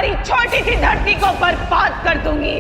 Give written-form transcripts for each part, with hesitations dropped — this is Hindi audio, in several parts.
तुम्हारी छोटी सी धरती को बर्बाद कर दूंगी।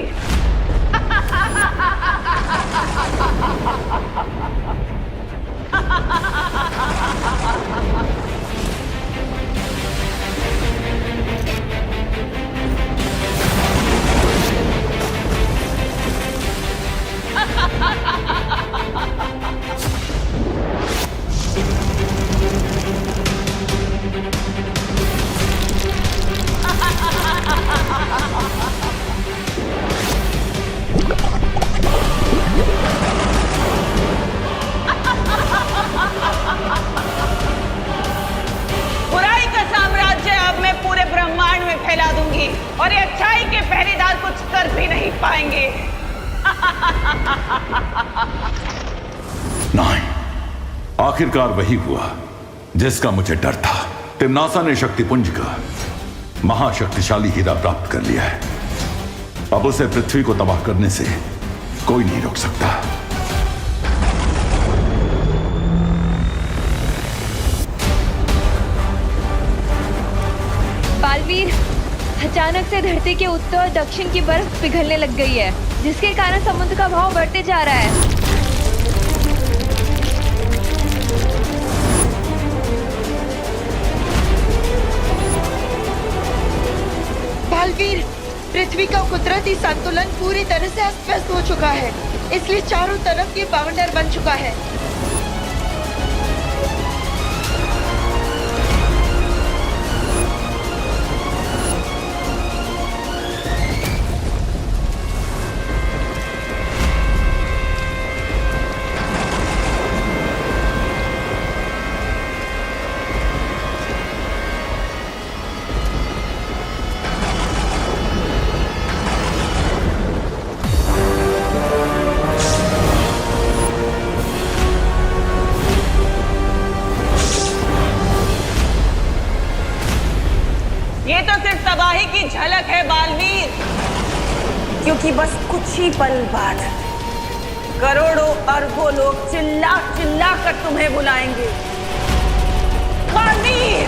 बुराई का साम्राज्य अब मैं पूरे ब्रह्मांड में फैला दूंगी और ये अच्छाई के पहरेदार कुछ कर भी नहीं पाएंगे। नहीं, आखिरकार वही हुआ जिसका मुझे डर था। तिम्नासा ने शक्तिपुंज का महाशक्तिशाली हीरा प्राप्त कर लिया है। अब उसे पृथ्वी को तबाह करने से कोई नहीं रोक सकता। बालवीर, अचानक से धरती के उत्तर और दक्षिण की बर्फ पिघलने लग गई है, जिसके कारण समुद्र का बहाव बढ़ते जा रहा है। बालवीर, पृथ्वी का कुदरती संतुलन पूरी तरह से अस्त व्यस्त हो चुका है, इसलिए चारों तरफ ये बवंडर बन चुका है। ये तो सिर्फ तबाही की झलक है बालवीर, क्योंकि बस कुछ ही पल बाद करोड़ों अरबों लोग चिल्ला चिल्ला कर तुम्हें बुलाएंगे, बालवीर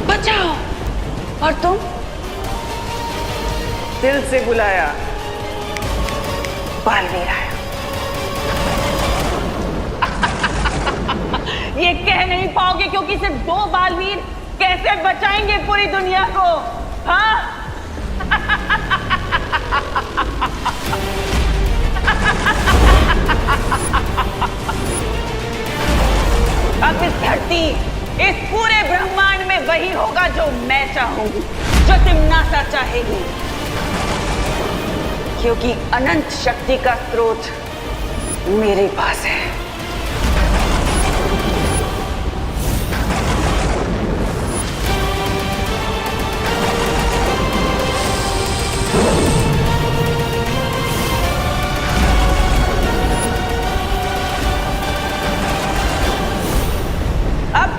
बचाओ। और तुम दिल से बुलाया, बालवीर आया। ये कह नहीं पाओगे क्योंकि सिर्फ दो बालवीर कैसे बचाएंगे पूरी दुनिया को? हाँ? अब इस धरती, इस पूरे ब्रह्मांड में वही होगा जो मैं चाहूंगी, जो तिम्नासा चाहेगी, क्योंकि अनंत शक्ति का स्रोत मेरे पास है।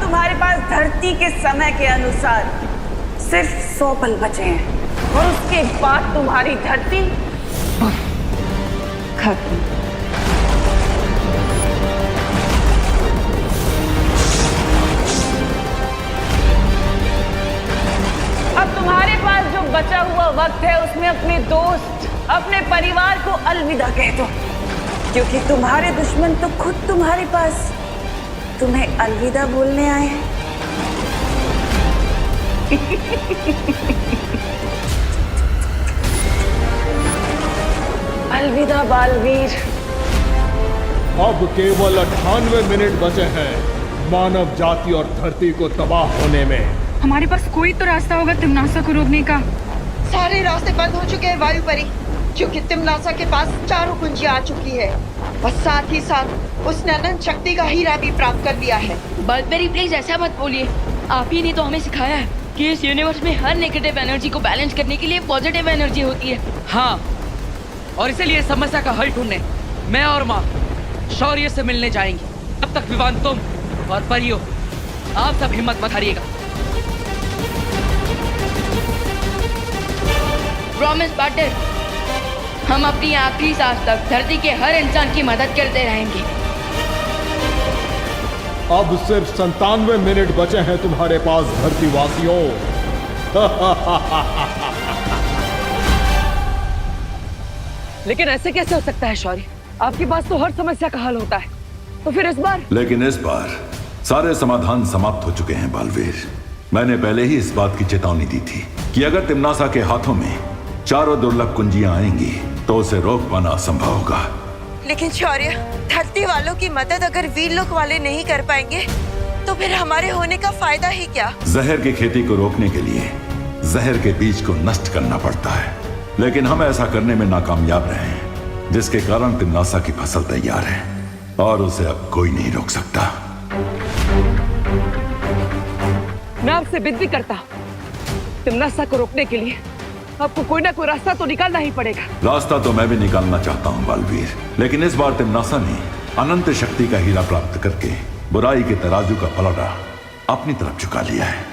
तुम्हारे पास धरती के समय के अनुसार सिर्फ 100 पल बचे हैं और उसके बाद तुम्हारी धरती खत्म। अब तुम्हारे पास जो बचा हुआ वक्त है उसमें अपने दोस्त, अपने परिवार को अलविदा कह दो, क्योंकि तुम्हारे दुश्मन तो खुद तुम्हारे पास तुम्हें अलविदा बोलने आए हैं। अलविदा बालवीर। अब केवल 98 मिनट बचे हैं मानव जाति और धरती को तबाह होने में। हमारे पास कोई तो रास्ता होगा तिम्नासा को रोकने का। सारे रास्ते बंद हो चुके हैं वायुपरी, क्योंकि तिम्नासा के पास चारों कुंजियां आ चुकी है और साथ ही साथ उसने अनंत शक्ति का हीरा भी प्राप्त कर लिया है। बल्बेरी प्लीज ऐसा मत बोलिए, आप ही ने तो हमें सिखाया है कि इस यूनिवर्स में हर नेगेटिव एनर्जी को बैलेंस करने के लिए पॉजिटिव एनर्जी होती है। हाँ, और इसीलिए समस्या का हल ढूंढने मैं और माँ शौर्य से मिलने जाएंगी। तब तक विवान तुम और परियो आप सब हिम्मत मत हारिएगा। प्रॉमिस पार्टनर, हम अपनी आखिरी सांस तक धरती के हर इंसान की मदद करते रहेंगे। अब सिर्फ 97 मिनट बचे हैं तुम्हारे पास धरतीवासियों। लेकिन ऐसे कैसे हो सकता है शौर्य? आपके पास तो हर समस्या का हल होता है, तो फिर इस बार? लेकिन इस बार सारे समाधान समाप्त हो चुके हैं बालवीर। मैंने पहले ही इस बात की चेतावनी दी थी कि अगर तिम्नासा के हाथों में चारों दुर्लभ कुंजियां आएंगी तो उसे रोक पाना असंभव होगा। लेकिन शौर्य, धरती वालों की मदद अगर वीरलोक वाले नहीं कर पाएंगे तो फिर हमारे होने का फायदा ही क्या? जहर की खेती को रोकने के लिए जहर के बीज को नष्ट करना पड़ता है, लेकिन हम ऐसा करने में नाकामयाब रहे हैं, जिसके कारण तिम्नासा की फसल तैयार है और उसे अब कोई नहीं रोक सकता। मैं आपसे विनती करता हूँ, तिम्नासा को रोकने के लिए आपको कोई ना कोई रास्ता तो निकालना ही पड़ेगा। रास्ता तो मैं भी निकालना चाहता हूँ बालवीर, लेकिन इस बार तिम्नासा ने अनंत शक्ति का हीरा प्राप्त करके बुराई के तराजू का पलड़ा अपनी तरफ झुका लिया है।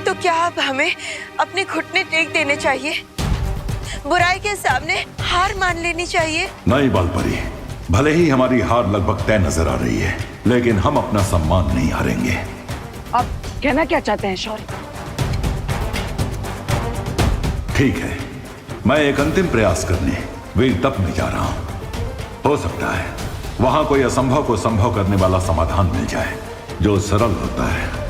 तो क्या अब हमें अपने घुटने टेक देने चाहिए? बुराई के सामने हार मान लेनी चाहिए? नहीं बालपरी, भले ही हमारी हार लगभग तय नजर आ रही है, लेकिन हम अपना सम्मान नहीं हारेंगे। आप कहना क्या चाहते हैं शौर्य? ठीक है, मैं एक अंतिम प्रयास करने वीर तप में जा रहा हूं। हो सकता है वहां कोई असंभव को संभव करने वाला समाधान मिल जाए जो सरल होता है।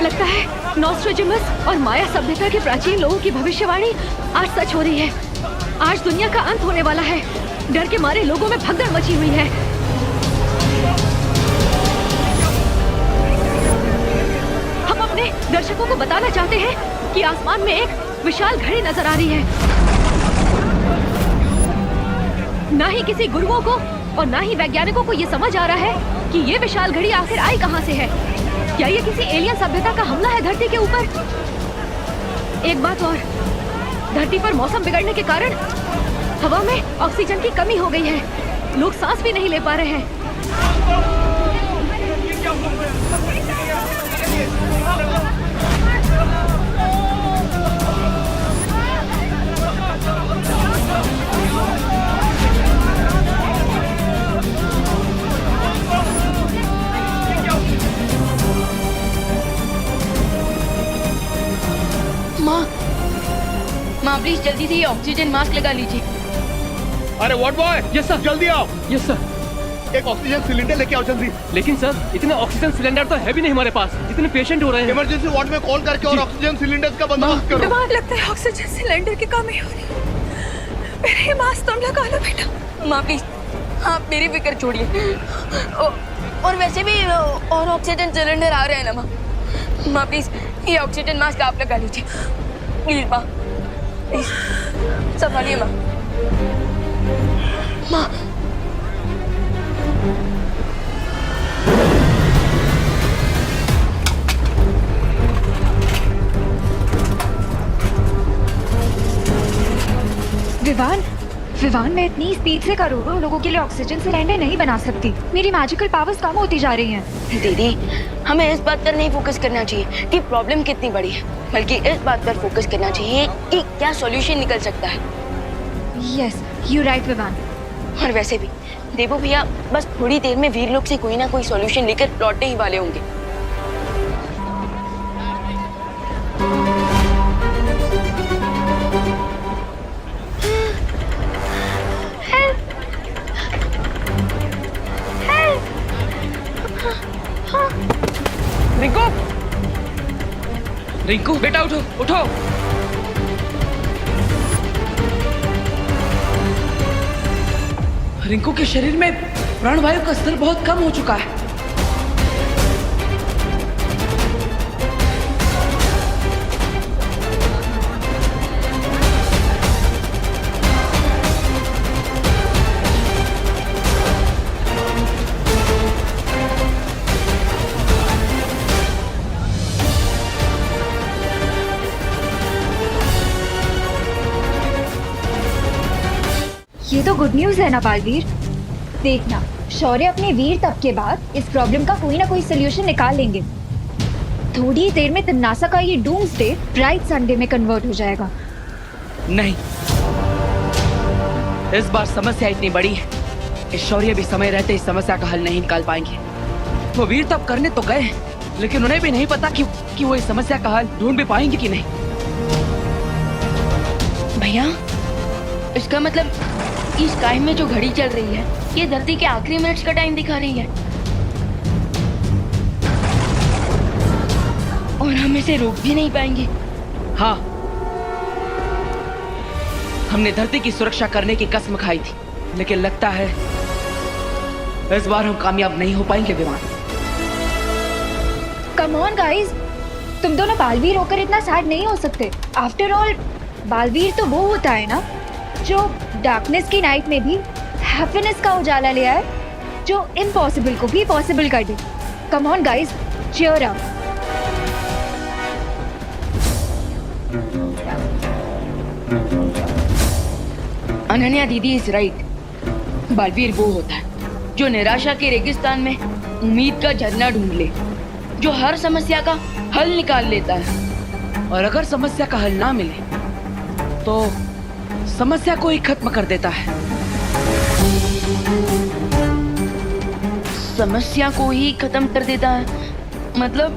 लगता है नॉस्ट्रेडमस और माया सभ्यता के प्राचीन लोगों की भविष्यवाणी आज सच हो रही है। आज दुनिया का अंत होने वाला है। डर के मारे लोगों में भगदड़ मची हुई है। हम अपने दर्शकों को बताना चाहते हैं कि आसमान में एक विशाल घड़ी नजर आ रही है। ना ही किसी गुरुओं को और ना ही वैज्ञानिकों को ये समझ आ रहा है कि ये विशाल घड़ी आखिर आई कहां से है। क्या ये किसी एलियन सभ्यता का हमला है धरती के ऊपर? एक बात और, धरती पर मौसम बिगड़ने के कारण हवा में ऑक्सीजन की कमी हो गई है। लोग सांस भी नहीं ले पा रहे हैं। माँ प्लीज जल्दी से ये ऑक्सीजन मास्क लगा लीजिए। अरे व्हाट बॉय, यस सर। जल्दी आओ। Yes sir. एक ऑक्सीजन सिलेंडर लेके आओ जल्दी। लेकिन सर इतने ऑक्सीजन सिलेंडर तो है भी नहीं हमारे पास, इतने पेशेंट हो रहे हैं। इमरजेंसी वार्ड में कॉल करके और ऑक्सीजन सिलेंडर का बंदोबस्त करो। दिमाग लगता है ऑक्सीजन सिलेंडर की कमी हो रही है। मेरे मास्क तुम लगा लो बेटा। माँ प्लीज आप मेरी फिक्र छोड़िए। और वैसे भी और ऑक्सीजन सिलेंडर आ रहे हैं ना माँ। माँ प्लीज ये ऑक्सीजन मास्क आप लगा लीजिए प्लीज। माँ प्लीज संभालिए माँ। माँ विवान मैं इतनी स्पीड से करोड़ों लोगों के लिए ऑक्सीजन सिलेंडर नहीं बना सकती। मेरी मैजिकल पावर्स कम होती जा रही हैं। दीदी हमें इस बात पर नहीं फोकस करना चाहिए कि प्रॉब्लम कितनी बड़ी है, बल्कि इस बात पर फोकस करना चाहिए कि क्या सॉल्यूशन निकल सकता है। Yes you right Vivaan. और वैसे भी देवो भैया बस थोड़ी देर में वीरलोक से कोई ना कोई सॉल्यूशन लेकर लौटने ही वाले होंगे। रिंकू, रिंकू बेटा उठो उठो। रिंकू के शरीर में प्राणवायु का स्तर बहुत कम हो चुका है। ये तो गुड न्यूज़ है ना बालवीर। देखना शौर्य अपने वीर तप के बाद इस प्रॉब्लम का कोई ना कोई सोल्यूशन निकाल लेंगे। थोड़ी देर में तिमनासा का ये डूम्सडे ब्राइट संडे में कन्वर्ट हो जाएगा। नहीं, इस बार समस्या इतनी बड़ी है कि शौर्य भी समय रहते इस समस्या का हल नहीं निकाल पाएंगे। वो वीर तप करने तो गए, लेकिन उन्हें भी नहीं पता कि वो इस समस्या का हल ढूंढ भी पाएंगे कि नहीं। भैया, इसका मतलब इस टाइम में जो घड़ी चल रही है ये धरती के आखिरी मिनट्स का टाइम दिखा रही है और हम इसे रोक भी नहीं पाएंगे। हाँ, हमने धरती की सुरक्षा करने की कसम खाई थी, लेकिन लगता है इस बार हम कामयाब नहीं हो पाएंगे विमान। कम ऑन गाइस, तुम दोनों बालवीर होकर इतना सैड नहीं हो सकते। आफ्टर ऑल बालवीर तो वो होता है ना जो डार्कनेस की नाइट में भी हैप्पीनेस का उजाला ले आए, जो इम्पॉसिबल को भी पॉसिबल कर दे। Come on guys, cheer up. Ananya दीदी इज राइट। बालवीर वो होता है जो निराशा के रेगिस्तान में उम्मीद का झरना ढूंढ ले, जो हर समस्या का हल निकाल लेता है और अगर समस्या का हल ना मिले तो समस्या को ही खत्म कर देता है। समस्या को ही खत्म कर देता है मतलब?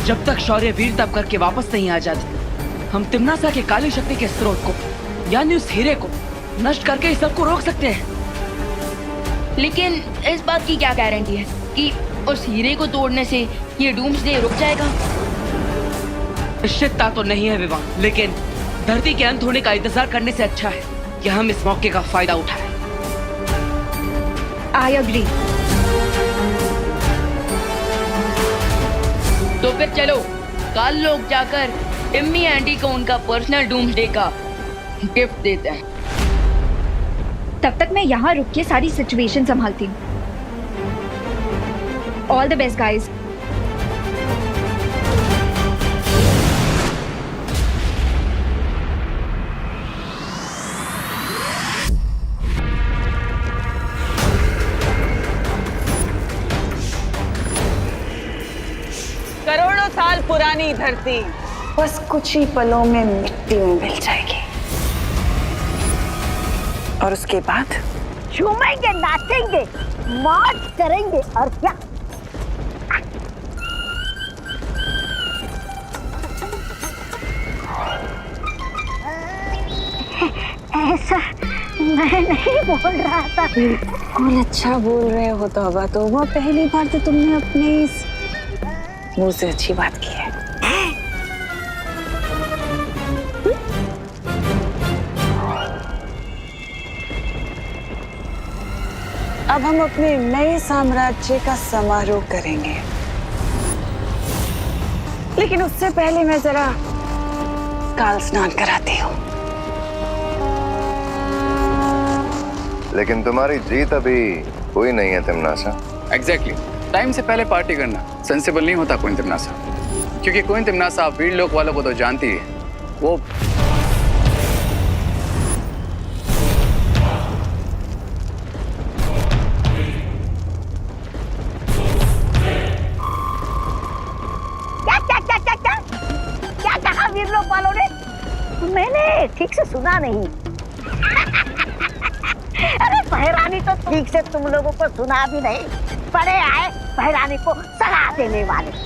जब तक शौर्य वीर तप करके वापस नहीं आ जाते, हम तिमनासा के काली शक्ति के स्रोत को यानी उस हीरे को नष्ट करके इस सब को रोक सकते हैं। लेकिन इस बात की क्या गारंटी है कि उस हीरे को तोड़ने से ये डूम्सडे रुक जाएगा? निश्चितता तो नहीं है विवान, लेकिन धरती के अंत होने का इंतजार करने से अच्छा है कि हम इस मौके का फायदा उठाएं। I agree. तो फिर चलो कल लोग जाकर टिम्मी आंटी को उनका पर्सनल डूम्सडे का गिफ्ट देते हैं। तब तक मैं यहाँ रुक के सारी सिचुएशन संभालती हूँ। All the best guys. करोड़ों साल पुरानी धरती बस कुछ ही पलों में मिट्टी में मिल जाएगी, और उसके बाद झूमेंगे, नाचेंगे, मौज करेंगे और क्या। ऐसा मैं नहीं बोल रहा था। और अच्छा बोल रहे हो तौबा तौबा, पहली बार तो तुमने अपने इस मुंह से अच्छी बात की है। अब हम अपने नए साम्राज्य का समारोह करेंगे, लेकिन उससे पहले मैं जरा काल स्नान कराती हूँ। लेकिन तुम्हारी जीत अभी हुई नहीं है तिमनासा। एग्जैक्टली, टाइम से पहले पार्टी करना सेंसिबल नहीं होता कोइन तिमनासा, क्योंकि कोइन तिमनासा आप वीर लोक वालों को तो जानती है। वो क्या कहा वीर लोक वालों ने? मैंने ठीक से सुना नहीं। अरे बहरानी तो ठीक से तुम लोगों को सुना भी नहीं, पड़े आए बहरानी को सलाह देने वाले।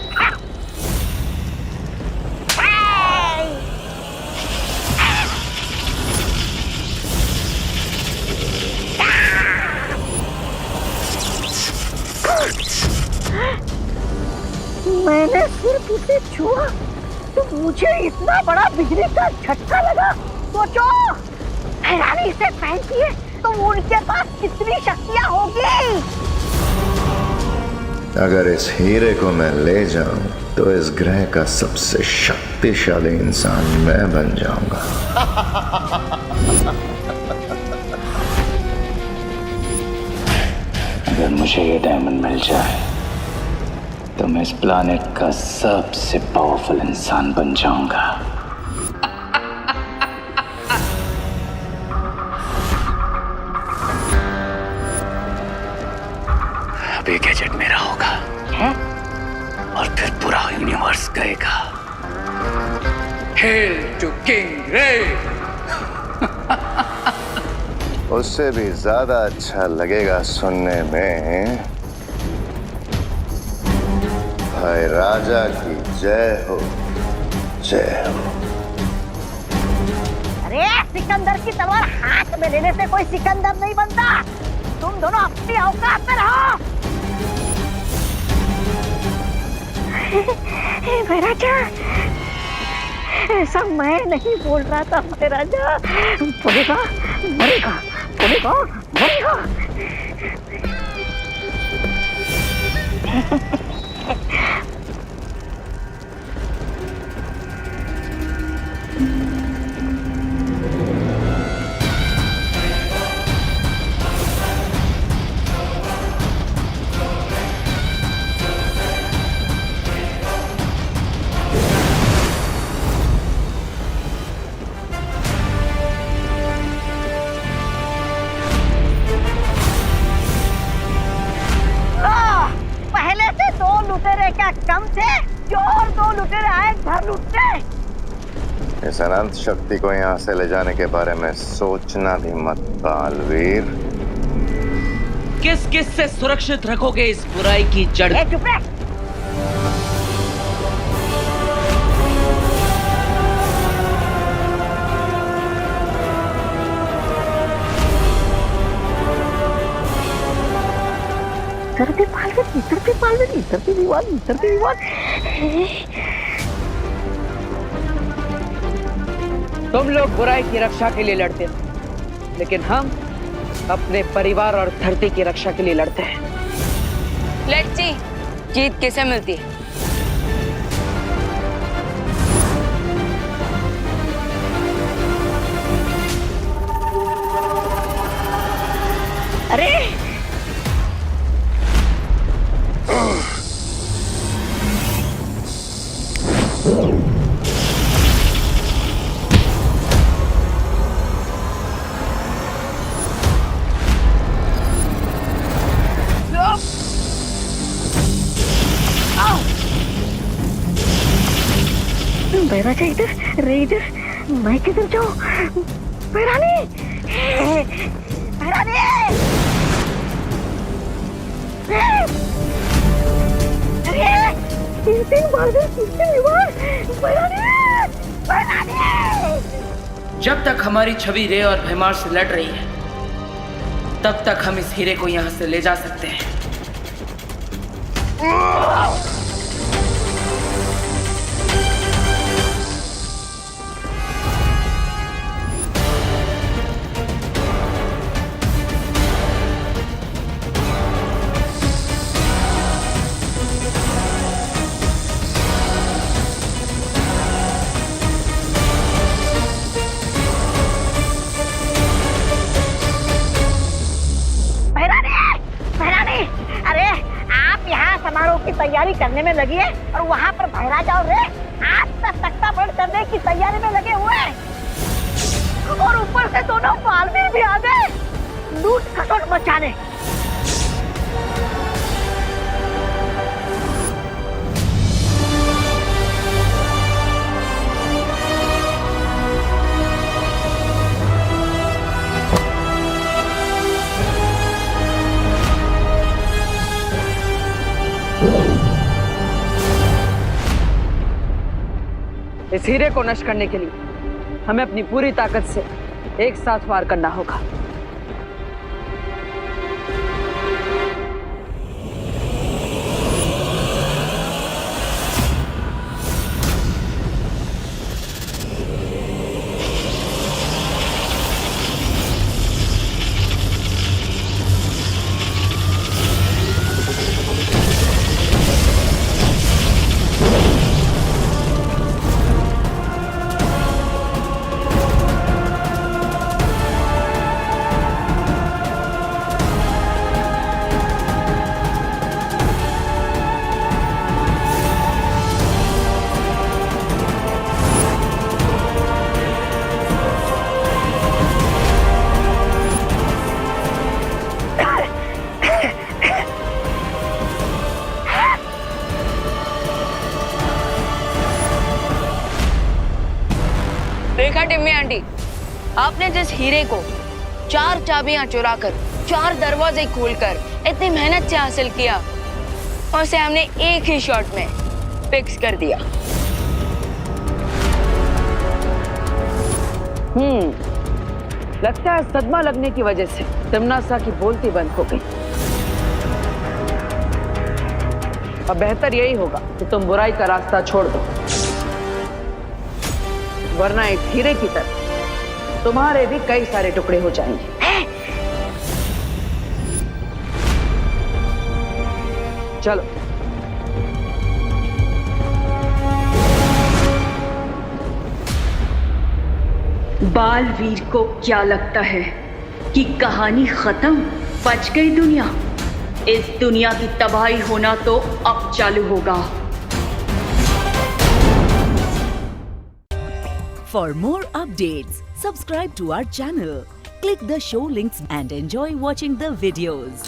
मैंने सिर्फ उसे छुआ तो मुझे इतना बड़ा बिजली का झटका लगा। सोचो, बहरानी से पहनती है तो उनके पास कितनी शक्तियां होगी। अगर इस हीरे को मैं ले जाऊं तो इस ग्रह का सबसे शक्तिशाली इंसान मैं बन जाऊंगा। अगर मुझे ये डायमंड मिल जाए तो मैं इस प्लैनेट का सबसे पावरफुल इंसान बन जाऊंगा। अब ये गैजेट मेरा होगा है? और फिर पूरा यूनिवर्स गएगा। हेल टू किंग रे। उससे भी ज्यादा अच्छा लगेगा सुनने में, भाई राजा की जय हो, जय हो। अरे सिकंदर की तलवार हाथ में लेने से कोई सिकंदर नहीं बनता। तुम दोनों अपनी औकात में रहो। महाराजा, ऐसा मैं नहीं बोल रहा था महाराजा। बोलेगा मरेगा, बोलेगा मरेगा। कम थे जो और दो लुटेरे आए घर लुटते। इस अनंत शक्ति को यहाँ से ले जाने के बारे में सोचना भी मत बालवीर। किस किस से सुरक्षित रखोगे इस बुराई की जड़? चुप रह। इधर भी पालवन, इधर भी पालवन, इधर भी विवाद, इधर भी विवाद। तुम लोग बुराई की रक्षा के लिए लड़ते हो, लेकिन हम अपने परिवार और धरती की रक्षा के लिए लड़ते हैं। लेट्स सी जीत किसे मिलती है। अरे बैराजा इधर, रे इधर, मैं किधर जाऊं? बैरानी, बैरानी, अरे तीन बार बैरानी, बैरानी। जब तक हमारी छवि रे और भैमार से लड़ रही है, तब तक हम इस हीरे को यहाँ से ले जा सकते हैं। तैयारी करने में लगी है और वहाँ पर महाराजा और रे आज तक तख्ता पलट करने की तैयारी में लगे हुए हैं। और ऊपर से दोनों बालवीर भी आ गए लूट खसोट मचाने। इस हीरे को नष्ट करने के लिए हमें अपनी पूरी ताकत से एक साथ वार करना होगा। देखा टिम्मी आंटी, आपने जिस हीरे को 4 चाबियां चुराकर 4 दरवाजे खोलकर इतनी मेहनत से हासिल किया, उसे हमने एक ही शॉट में फिक्स कर दिया। लगता है सदमा लगने की वजह से तिमनासा की बोलती बंद हो गई। अब बेहतर यही होगा कि तुम बुराई का रास्ता छोड़ दो, वरना एक हीरे की तरह तुम्हारे भी कई सारे टुकड़े हो जाएंगे। चलो। बालवीर को क्या लगता है कि कहानी खत्म, बच गई दुनिया? इस दुनिया की तबाही होना तो अब चालू होगा। For more updates, subscribe to our channel, click the show links and enjoy watching the videos.